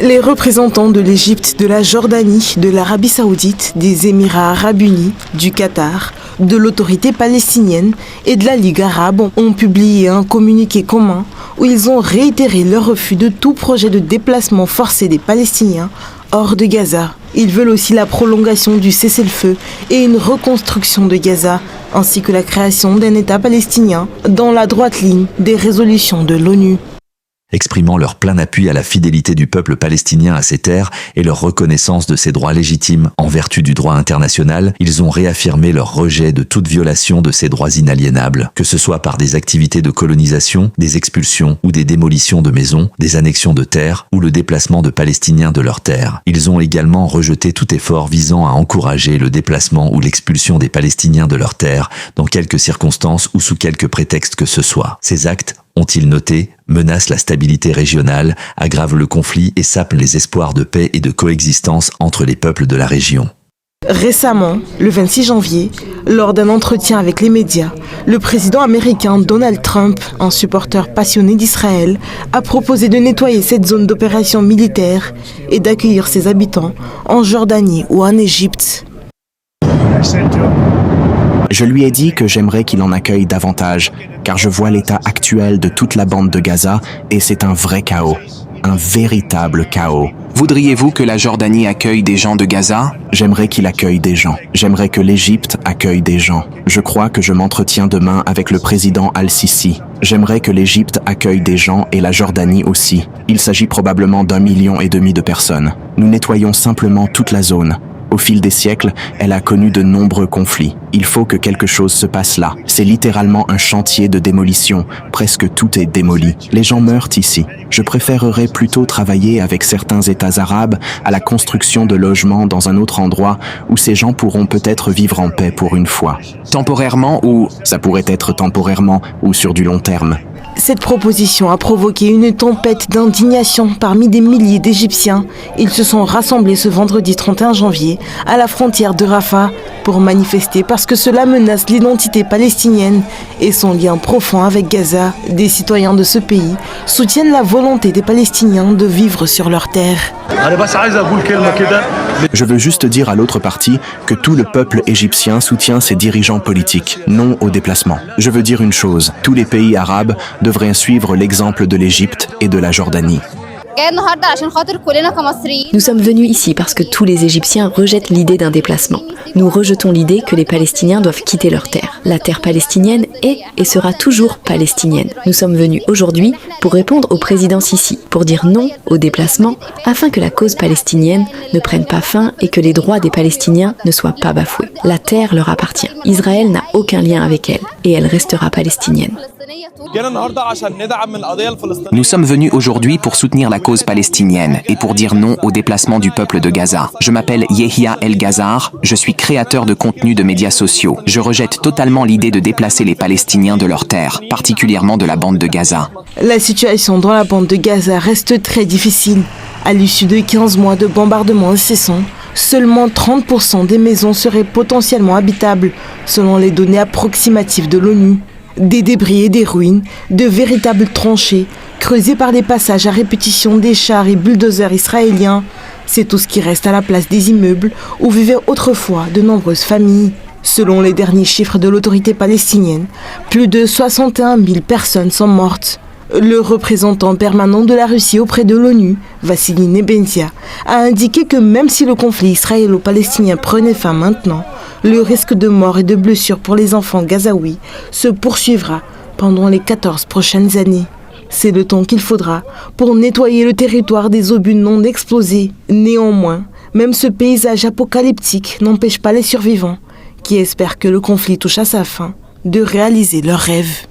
Les représentants de l'Égypte, de la Jordanie, de l'Arabie Saoudite, des Émirats Arabes Unis, du Qatar, de l'autorité palestinienne et de la Ligue arabe ont publié un communiqué commun où ils ont réitéré leur refus de tout projet de déplacement forcé des Palestiniens hors de Gaza. Ils veulent aussi la prolongation du cessez-le-feu et une reconstruction de Gaza, ainsi que la création d'un État palestinien dans la droite ligne des résolutions de l'ONU. Exprimant leur plein appui à la fidélité du peuple palestinien à ses terres et leur reconnaissance de ses droits légitimes en vertu du droit international, ils ont réaffirmé leur rejet de toute violation de ces droits inaliénables, que ce soit par des activités de colonisation, des expulsions ou des démolitions de maisons, des annexions de terres ou le déplacement de Palestiniens de leurs terres. Ils ont également rejeté tout effort visant à encourager le déplacement ou l'expulsion des Palestiniens de leurs terres dans quelques circonstances ou sous quelque prétexte que ce soit. Ces actes, ont-ils noté, menacent la stabilité régionale, aggravent le conflit et sapent les espoirs de paix et de coexistence entre les peuples de la région. Récemment, le 26 janvier, lors d'un entretien avec les médias, le président américain Donald Trump, un supporter passionné d'Israël, a proposé de nettoyer cette zone d'opération militaire et d'accueillir ses habitants en Jordanie ou en Égypte. Je lui ai dit que j'aimerais qu'il en accueille davantage, car je vois l'état actuel de toute la bande de Gaza et c'est un vrai chaos, un véritable chaos. Voudriez-vous que la Jordanie accueille des gens de Gaza? J'aimerais qu'il accueille des gens. J'aimerais que l'Égypte accueille des gens. Je crois que je m'entretiens demain avec le président Al-Sisi. J'aimerais que l'Égypte accueille des gens et la Jordanie aussi. Il s'agit probablement d'1,5 million de personnes. Nous nettoyons simplement toute la zone. Au fil des siècles, elle a connu de nombreux conflits. Il faut que quelque chose se passe là. C'est littéralement un chantier de démolition. Presque tout est démoli. Les gens meurent ici. Je préférerais plutôt travailler avec certains États arabes à la construction de logements dans un autre endroit où ces gens pourront peut-être vivre en paix pour une fois. Temporairement ou... Ça pourrait être temporairement ou sur du long terme. Cette proposition a provoqué une tempête d'indignation parmi des milliers d'Égyptiens. Ils se sont rassemblés ce vendredi 31 janvier à la frontière de Rafah pour manifester parce que cela menace l'identité palestinienne et son lien profond avec Gaza. Des citoyens de ce pays soutiennent la volonté des Palestiniens de vivre sur leurs terres. Je veux juste dire à l'autre partie que tout le peuple égyptien soutient ses dirigeants politiques, non au déplacement. Je veux dire une chose, tous les pays arabes devraient suivre l'exemple de l'Égypte et de la Jordanie. Nous sommes venus ici parce que tous les Égyptiens rejettent l'idée d'un déplacement. Nous rejetons l'idée que les Palestiniens doivent quitter leur terre. La terre palestinienne est et sera toujours palestinienne. Nous sommes venus aujourd'hui pour répondre au président Sisi, pour dire non au déplacement, afin que la cause palestinienne ne prenne pas fin et que les droits des Palestiniens ne soient pas bafoués. La terre leur appartient. Israël n'a aucun lien avec elle et elle restera palestinienne. Nous sommes venus aujourd'hui pour soutenir la cause palestinienne et pour dire non au déplacement du peuple de Gaza. Je m'appelle Yehia El-Gazar, je suis créateur de contenu de médias sociaux. Je rejette totalement l'idée de déplacer les Palestiniens de leur terre, particulièrement de la bande de Gaza. La situation dans la bande de Gaza reste très difficile. À l'issue de 15 mois de bombardements incessants, seulement 30% des maisons seraient potentiellement habitables, selon les données approximatives de l'ONU. Des débris et des ruines, de véritables tranchées, creusées par des passages à répétition des chars et bulldozers israéliens. C'est tout ce qui reste à la place des immeubles où vivaient autrefois de nombreuses familles. Selon les derniers chiffres de l'autorité palestinienne, plus de 61 000 personnes sont mortes. Le représentant permanent de la Russie auprès de l'ONU, Vassili Nebenzia, a indiqué que même si le conflit israélo-palestinien prenait fin maintenant, le risque de mort et de blessures pour les enfants gazaouis se poursuivra pendant les 14 prochaines années. C'est le temps qu'il faudra pour nettoyer le territoire des obus non explosés. Néanmoins, même ce paysage apocalyptique n'empêche pas les survivants, qui espèrent que le conflit touche à sa fin, de réaliser leurs rêves.